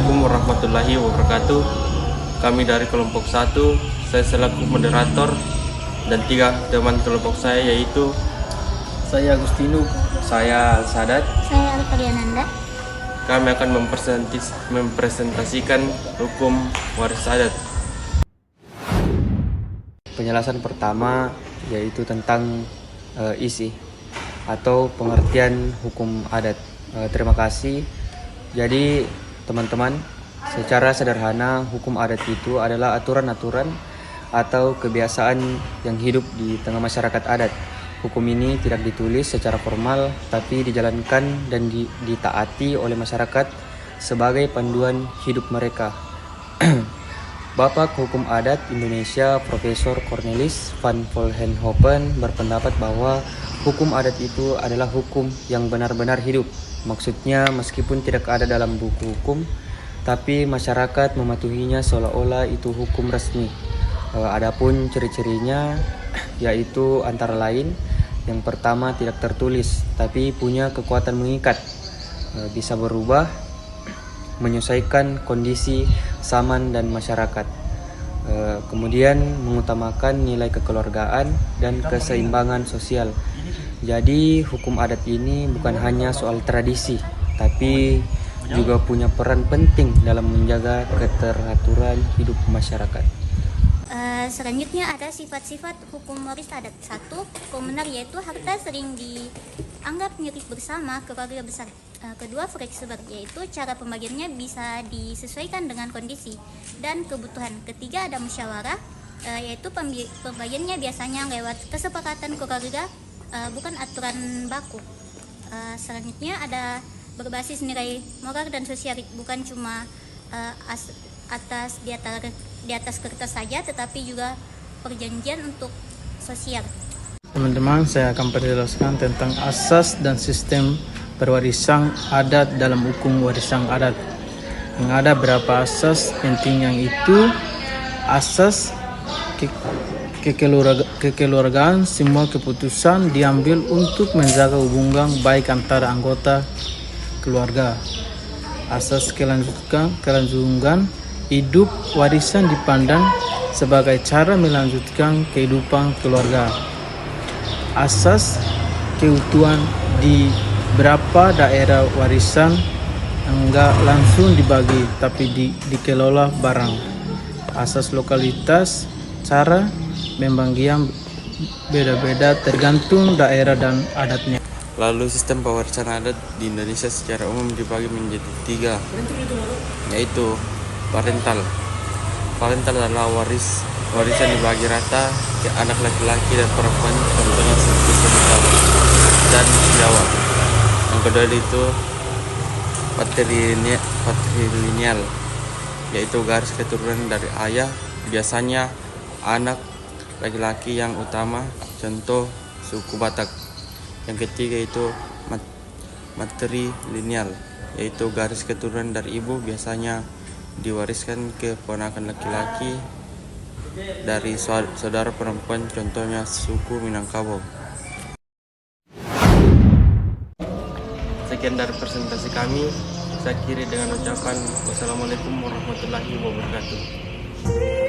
Assalamualaikum warahmatullahi wabarakatuh. Kami dari kelompok 1, saya selaku moderator, dan 3 teman kelompok saya yaitu Saya Agustino. Saya Sadat. Saya Alfariananda. kami akan mempresentasikan hukum waris adat. Penjelasan pertama yaitu tentang isi atau pengertian hukum adat. Terima kasih. Jadi teman-teman, secara sederhana hukum adat itu adalah aturan-aturan atau kebiasaan yang hidup di tengah masyarakat adat. Hukum ini tidak ditulis secara formal, tapi dijalankan dan ditaati oleh masyarakat sebagai panduan hidup mereka. Bapak Hukum Adat Indonesia Profesor Cornelis van Vollenhoven berpendapat bahwa hukum adat itu adalah hukum yang benar-benar hidup. Maksudnya meskipun tidak ada dalam buku hukum, tapi masyarakat mematuhinya seolah-olah itu hukum resmi. Adapun ciri-cirinya yaitu antara lain, yang pertama tidak tertulis tapi punya kekuatan mengikat, bisa berubah, menyesuaikan kondisi zaman dan masyarakat. Kemudian mengutamakan nilai kekeluargaan dan keseimbangan sosial. Jadi hukum adat ini bukan hanya soal tradisi, tapi juga punya peran penting dalam menjaga keteraturan hidup masyarakat. Selanjutnya ada sifat-sifat hukum waris adat. 1. Hukum benar, yaitu harta sering dianggap milik bersama keluarga besar. Kedua, fleksibel, yaitu cara pembagiannya bisa disesuaikan dengan kondisi dan kebutuhan. Ketiga, ada musyawarah, yaitu pembagiannya biasanya lewat kesepakatan keluarga, bukan aturan baku. Selanjutnya ada berbasis nilai moral dan sosial, bukan cuma di atas kertas saja, tetapi juga perjanjian untuk sosial. Teman-teman, saya akan menjelaskan tentang asas dan sistem perwarisan adat dalam hukum warisan adat. Yang ada berapa asas penting, yang itu asas kekeluargaan. Semua keputusan diambil untuk menjaga hubungan baik antara anggota keluarga. Asas kelanjutan hidup, warisan dipandang sebagai cara melanjutkan kehidupan keluarga. Asas keutuhan, di beberapa daerah warisan enggak langsung dibagi tapi dikelola bareng. Asas lokalitas, cara pembagian beda-beda tergantung daerah dan adatnya. Lalu sistem pewarisan adat di Indonesia secara umum dibagi menjadi 3, yaitu parental. Parental adalah warisan dibagi rata ke anak laki-laki dan perempuan, contohnya seperti semisal dan Jawa. Yang kedua itu patrilineal, yaitu garis keturunan dari ayah, biasanya anak laki-laki yang utama, contoh suku Batak. Yang ketiga itu matrilineal, yaitu garis keturunan dari ibu, biasanya diwariskan ke ponakan laki-laki dari saudara perempuan, contohnya suku Minangkabau. Sekian dari presentasi kami. Saya akhiri dengan ucapan wassalamualaikum warahmatullahi wabarakatuh.